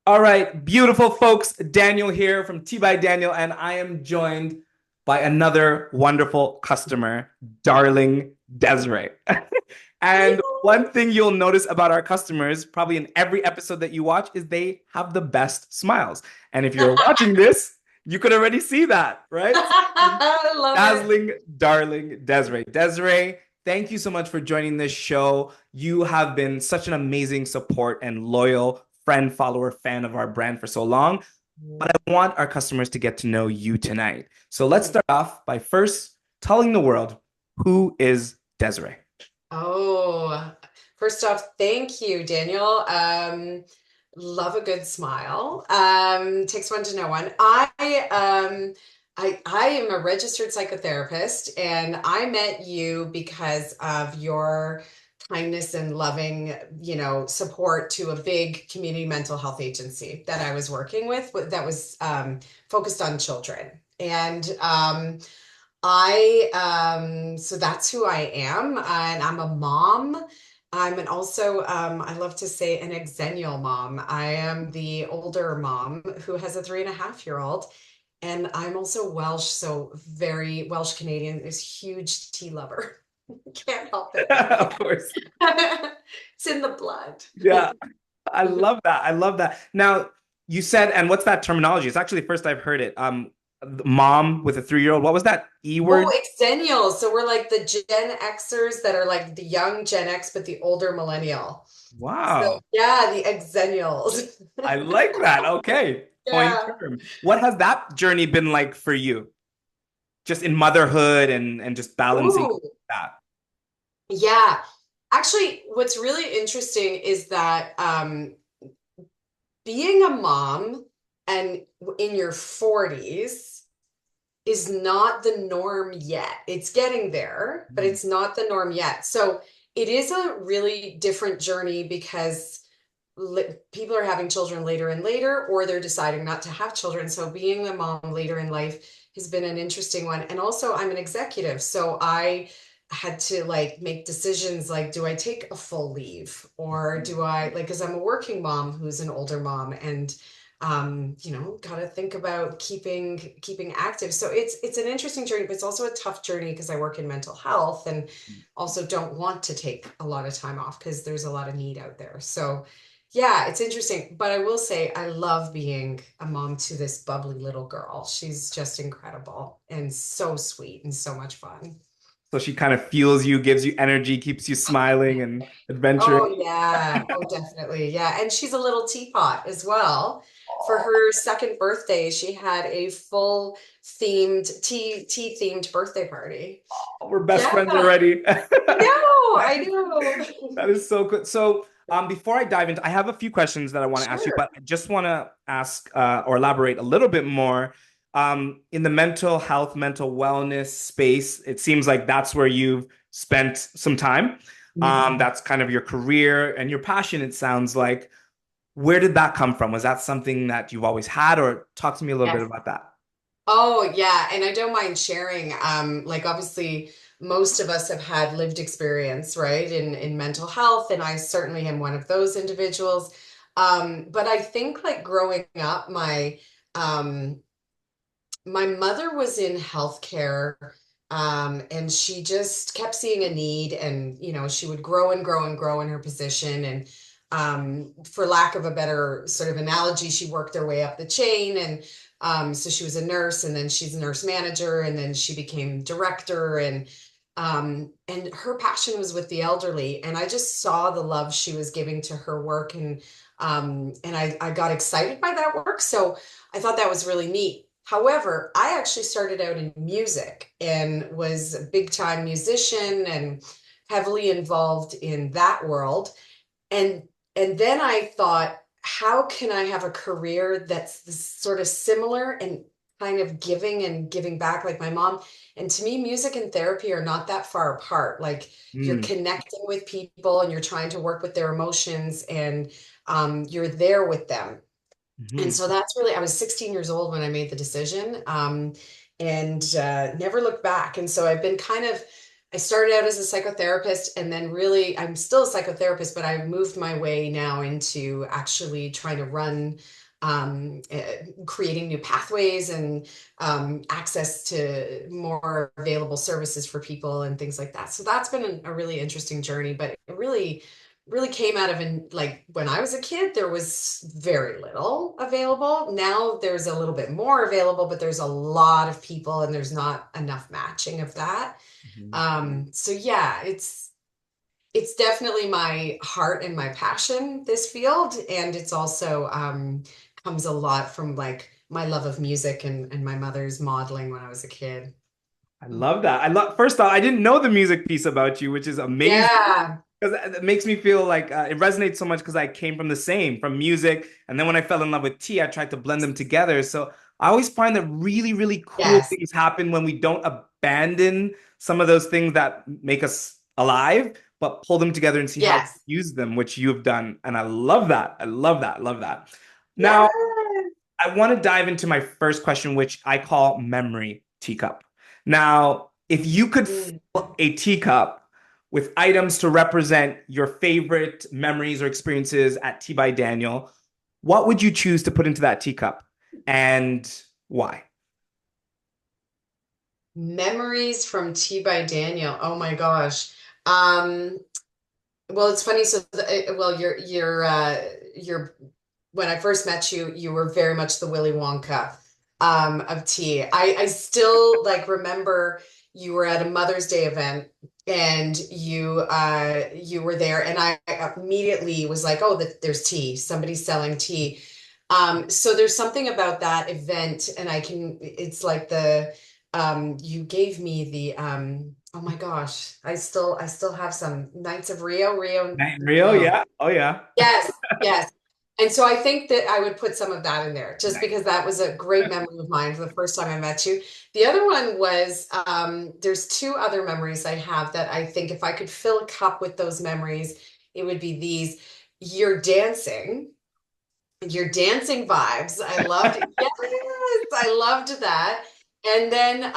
All right, beautiful folks. Daniel here from Tea by Daniel, and I am joined by another wonderful customer, darling Desiree. And one thing you'll notice about our customers, probably in every episode that you watch, is they have the best smiles. And if you're watching this, you could already see that, right? I love it. Dazzling, darling Desiree. Desiree, thank you so much for joining this show. You have been such an amazing support and loyal friend, follower, fan of our brand for so long. But I want our customers to get to know you tonight. So let's start off by first telling the world, who is Desiree? Oh, first off, thank you, Daniel. Love a good smile. Takes one to know one. I am a registered psychotherapist, and I met you because of your kindness and loving, support to a big community mental health agency that I was working with that was focused on children. And so that's who I am, and I'm a mom. I love to say an exennial mom. I am the older mom who has a 3.5-year-old, and I'm also Welsh, so very Welsh Canadian, is huge tea lover. Can't help it. Of course. It's in the blood. Yeah, I love that. I love that. Now, you said, and what's that terminology? It's actually the first I've heard it. Mom with a 3-year-old. What was that E Oh, word? exennials. So we're like the Gen Xers that are like the young Gen X, but the older millennial. So Wow. yeah, the exennials. I like that. Okay. Point Yeah. term. What has that journey been like for you? Just in motherhood and just balancing Ooh, that. yeah. Actually, what's really interesting is that being a mom and in your 40s is not the norm yet. It's getting there, but Mm. it's not the norm yet. So it is a really different journey because people are having children later and later, or they're deciding not to have children. So being a mom later in life has been an interesting one. And also, I'm an executive, so I had to like make decisions like, do I take a full leave or do I like, because I'm a working mom who's an older mom, and got to think about keeping active. So it's an interesting journey, but it's also a tough journey because I work in mental health and also don't want to take a lot of time off because there's a lot of need out there. So yeah, it's interesting, but I will say I love being a mom to this bubbly little girl. She's just incredible and so sweet and so much fun. So she kind of fuels you, gives you energy, keeps you smiling and adventuring. Oh yeah. Oh, definitely. Yeah. And she's a little teapot as well. For her second birthday, she had a full themed tea themed birthday party. We're best Yeah, friends already. I know. I know. That is so good. So, before I dive into, I have a few questions that I want to ask you, Sure. but I just want to ask or elaborate a little bit more. In the mental health, mental wellness space, it seems like that's where you've spent some time. Mhm. That's kind of your career and your passion, it sounds like. Where did that come from? Was that something that you've always had, or talk to me a little bit Yes. about that? Oh, yeah. And I don't mind sharing. Like obviously most of us have had lived experience, right, in mental health, and I certainly am one of those individuals. But I think like growing up, um my mother was in healthcare, and she just kept seeing a need, and she would grow and grow and grow in her position. And for lack of a better sort of analogy, she worked her way up the chain. And so she was a nurse, and then she's a nurse manager, and then she became director. And her passion was with the elderly. And I just saw the love she was giving to her work, and I got excited by that work. So I thought that was really neat. However, I actually started out in music and was a big time musician and heavily involved in that world. And and then I thought, how can I have a career that's sort of similar and kind of giving and giving back like my mom? And to me, music and therapy are not that far apart. Like you're Mm, connecting with people and you're trying to work with their emotions, and you're there with them. And mhm. so that's really, I was 16 years old when I made the decision, and never looked back. And so I've been kind of I started out as a psychotherapist, and then really, I'm still a psychotherapist, but I've moved my way now into actually trying to run, creating new pathways and access to more available services for people and things like that. So that's been a really interesting journey, but it really came out of like when I was a kid, there was very little available. Now there's a little bit more available, but there's a lot of people and there's not enough matching of that. Mhm. So yeah, it's definitely my heart and my passion, this field. And it's also comes a lot from like my love of music and my mother's modeling when I was a kid. I love that. I love, first off, I didn't know the music piece about you, which is amazing. Yeah. Because it makes me feel like it resonates so much because I came from the same, from music. And then when I fell in love with tea, I tried to blend them together. So I always find that really, really cool Yes. things happen when we don't abandon some of those things that make us alive, but pull them together and see how to Yes. use them, which you've done. And I love that. I love that. Love that. Now, Yes. I want to dive into my first question, which I call memory teacup. Now, if you could Mm. fill a teacup with items to represent your favorite memories or experiences at Tea by Daniel, what would you choose to put into that teacup and why? Memories from Tea by Daniel. Oh my gosh. Um, well, it's funny. So, well, you're when I first met you, you were very much the Willy Wonka of tea. I still like remember you were at a Mother's Day event and you were there, and I immediately was like, oh, there's tea. Somebody's selling tea. So there's something about that event, and it's like you gave me the oh my gosh, I still have some Nights of Rio. Night and Real, Oh, yeah. Oh, yeah. yes, yes. And so I think that I would put some of that in there just Nice. because that was a great memory of mine for the first time I met you. The other one was there's two other memories I have that I think if I could fill a cup with those memories, it would be these. Your dancing, your dancing vibes. I loved it. Yes, I loved that. And then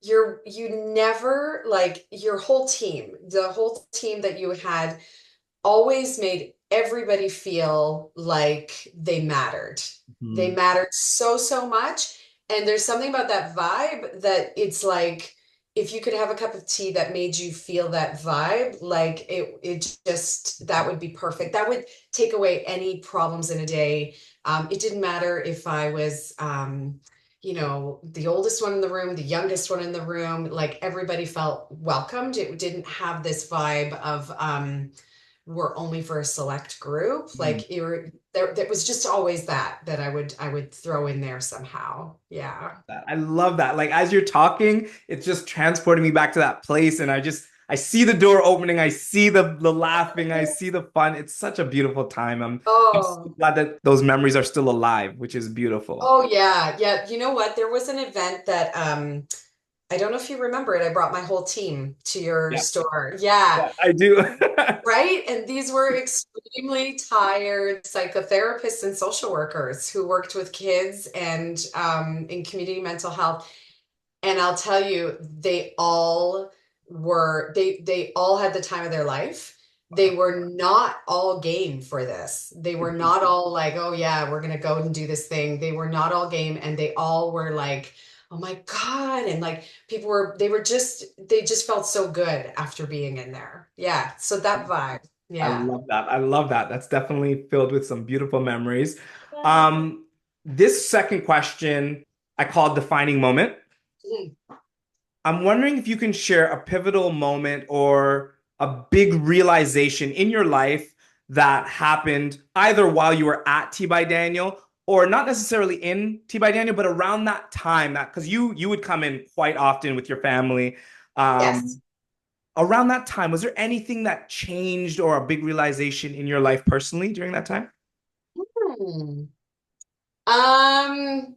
you never like your whole team, the whole team that you had always made everybody feel like they mattered. They Mhm. mattered so, so much. And there's something about that vibe that it's like if you could have a cup of tea that made you feel that vibe, like it just that would be perfect. That would take away any problems in a day. It didn't matter if I was the oldest one in the room, the youngest one in the room, like everybody felt welcomed. It didn't have this vibe of were only for a select group. Mhm. Like there was just always that I would throw in there somehow. Yeah. I love that. Like as you're talking, it's just transporting me back to that place, and I see the door opening, I see the laughing, I see the fun. It's such a beautiful time. I'm so Oh, glad that those memories are still alive, which is beautiful. oh yeah, yeah. You know what? There was an event that I don't know if you remember it. I brought my whole team to your Yeah, store. Yeah. yeah, I do. Right? And these were extremely tired psychotherapists and social workers who worked with kids and in community mental health. And I'll tell you, they all had the time of their life. They were not all game for this. They were not all like, oh yeah, we're gonna go and do this thing. They were not all game, and they all were like, oh my God. And like they just felt so good after being in there. Yeah. So that vibe. I Yeah. love that. I love that. That's definitely filled with some beautiful memories. Um, this second question I called defining moment. Mhm. I'm wondering if you can share a pivotal moment or a big realization in your life that happened either while you were at T by Daniel or not necessarily in T by Daniel, but around that time that because you would come in quite often with your family. Yes. Um, around that time, was there anything that changed or a big realization in your life personally during that time? Hmm. Um,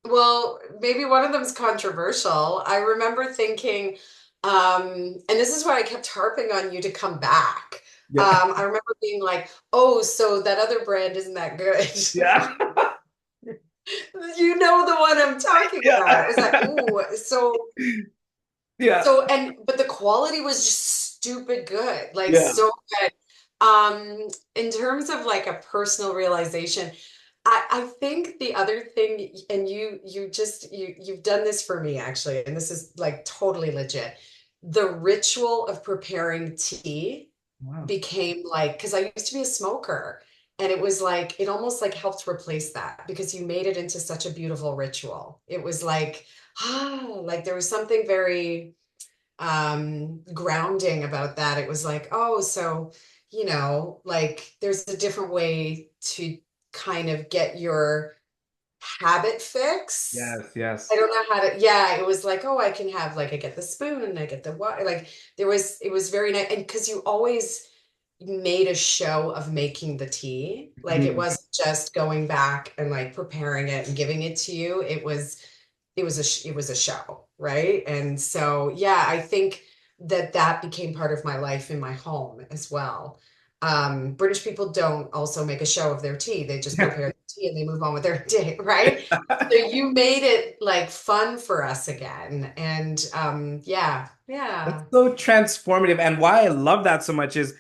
Well, maybe one of them is controversial. I remember thinking, and this is why I kept harping on you to come back. Yeah. I remember being like, oh, so that other brand isn't that good. Yeah. You know the one I'm talking about. It was like, Yeah. ooh, so Yeah. But the quality was just stupid good, like Yeah. so good. In terms of like a personal realization, I think the other thing, and you've done this for me actually, and this is like totally legit. The ritual of preparing tea Wow. became like, because I used to be a smoker, and it was like it almost like helped replace that because you made it into such a beautiful ritual. It was like, like there was something very grounding about that. It was like, oh, so, like there's a different way to kind of get your habit fix. Yes, yes. I don't know how to, yeah, it was like, oh, I can have like I get the spoon and I get the what, like it was very nice. And because you always made a show of making the tea. Like it Mhm. wasn't just going back and like preparing it and giving it to you. It was a show, right? And so yeah, I think that that became part of my life in my home as well. British people don't also make a show of their tea. They just prepare the tea and they move on with their day, right? So you made it like fun for us again. And yeah, That's yeah. so transformative. And why I love that so much is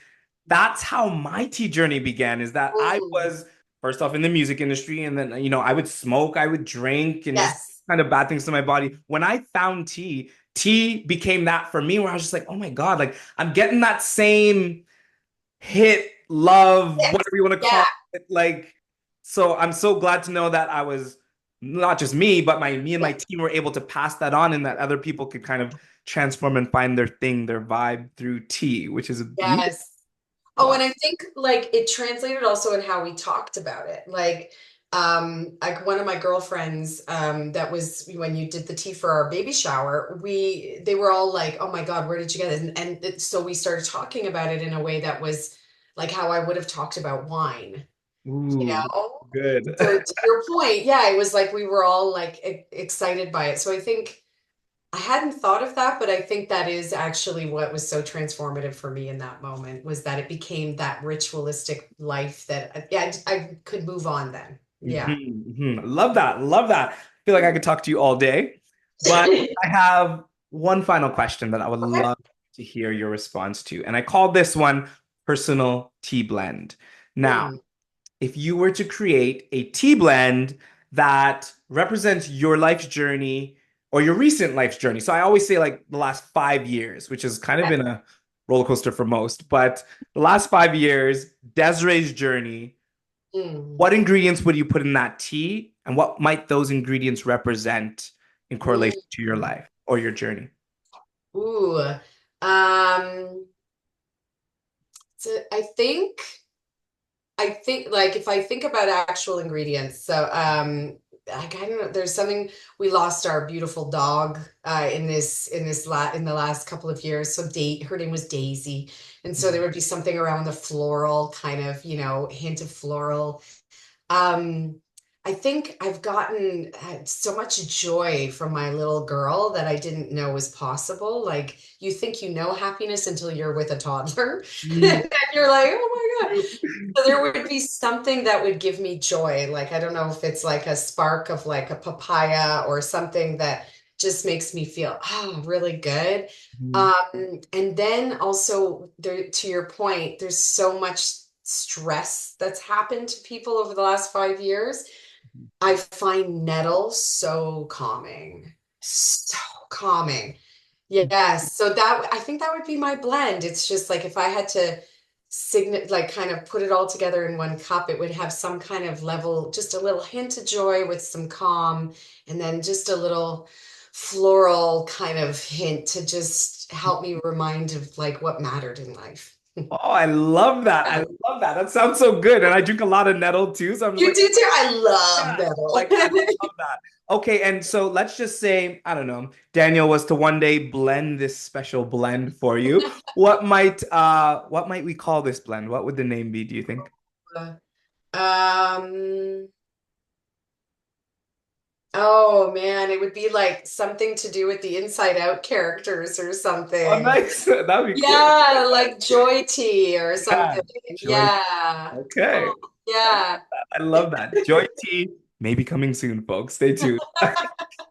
that's how my tea journey began, is that I Mm, was first off in the music industry and then, I would smoke, I would drink and just yes. kind of bad things to my body. When I found tea, tea became that for me where I was just like, oh my God, like I'm getting that same hit, love, Yes. whatever you want to Yeah. call it. Like, so I'm so glad to know that I was not just me, but me and my Yeah. team were able to pass that on and that other people could kind of transform and find their thing, their vibe through tea, which is beautiful. Yes. Oh, Wow. and I think like it translated also in how we talked about it. Like one of my girlfriends, that was when you did the tea for our baby shower, they were all like, "Oh my God, where did you get it?" So we started talking about it in a way that was like how I would have talked about wine, you Ooh, know? good. So to your point, yeah, it was like we were all like excited by it. So I think I hadn't thought of that, but I think that is actually what was so transformative for me in that moment was that it became that ritualistic life that yeah, I could move on then. Yeah. Love that. Love that. I feel like I could talk to you all day, but I have one final question that I would Okay. love to hear your response to. And I call this one personal tea blend. Now, Hmm. if you were to create a tea blend that represents your life's journey or your recent life's journey. So I always say like the last 5 years, which has kind of Okay. been a roller coaster for most, but the last 5 years, Desiree's journey, Hmm. what ingredients would you put in that tea and what might those ingredients represent in correlation to your Hmm. life or your journey? Ooh. Um, so I think like if I think about actual ingredients, so like I don't know, there's something we lost our beautiful dog in the last couple of years. So her name was Daisy. And so there would be something around the floral kind of, hint of floral. Um, I think I've gotten so much joy from my little girl that I didn't know was possible. Like you think you know happiness until you're with a toddler, Mm. and you're like, oh my God. So there would be something that would give me joy. Like I don't know if it's like a spark of like a papaya or something that just makes me feel really good. And then also there, to your point, there's so much stress that's happened to people over the last 5 years. I find nettle so calming, so calming. Yes, so that I think that would be my blend. It's just like if I had to like kind of put it all together in one cup, it would have some kind of level, just a little hint of joy with some calm, and then just a little floral kind of hint to just help me remind of like what mattered in life. Oh, I love that. I love that. That sounds so good. And I drink a lot of nettle too. So I'm just You like, do too? I love yeah, nettle. like I love that. Okay, and so let's just say, I don't know, Daniel was to one day blend this special blend for you. What might we call this blend? What would the name be, do you think? Um, oh man, it would be like something to do with the Inside Out characters or Oh, something. nice. That'd be cool. Yeah, like Joy Tea or Yeah. something. Joy. Yeah. Okay. Oh, yeah. I love that. Joy tea may be coming soon, folks. Stay tuned.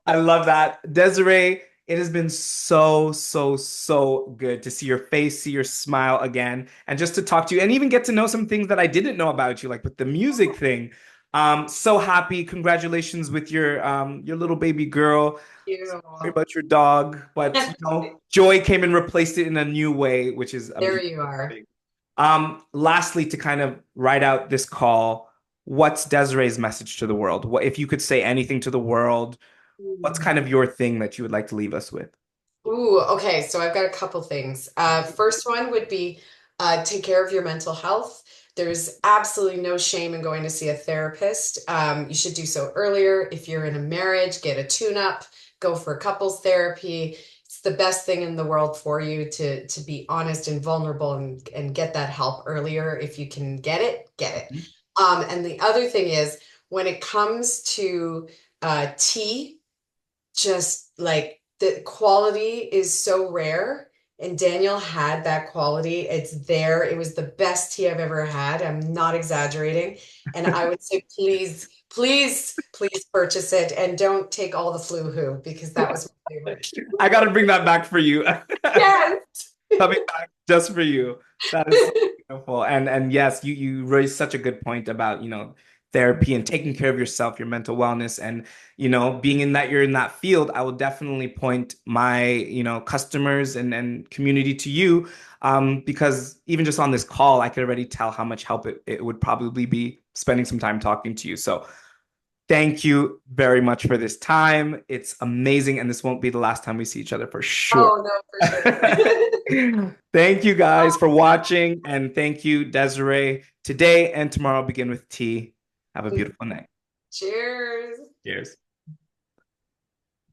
I love that. Desiree, It has been so, so, so good to see your face, see your smile again, and just to talk to you and even get to know some things that I didn't know about you, like with the music thing. So happy. Congratulations with your little baby girl. You. Sorry about your dog, but joy came and replaced it in a new way, which is a There beautiful you are. thing. Lastly, to kind of write out this call, what's Desiree's message to the world? What if you could say anything to the world? What's kind of your thing that you would like to leave us with? Ooh, okay. So I've got a couple things. First one would be take care of your mental health. There's absolutely no shame in going to see a therapist. You should do so earlier. If you're in a marriage, get a tune-up, go for couples therapy. It's the best thing in the world for you to be honest and vulnerable and get that help earlier. If you can get it, get it. And the other thing is when it comes to tea, just like the quality is so rare. And Daniel had that quality. It's there. It was the best tea I've ever had. I'm not exaggerating. And I would say, please, please, please purchase it and don't take all the flu-hoo because that was my favorite. I got to bring that back for you. Yes. Coming back just for you. That is so beautiful. And yes, you raised such a good point about, therapy and taking care of yourself, your mental wellness, and being in that you're in that field, I will definitely point my, customers and community to you. Because even just on this call, I could already tell how much help it would probably be spending some time talking to you. So thank you very much for this time. It's amazing, and this won't be the last time we see each other for sure. Oh, no, for sure. Thank you guys for watching, and thank you, Desiree. Today and tomorrow begin with tea. Have a beautiful night. Cheers. Cheers.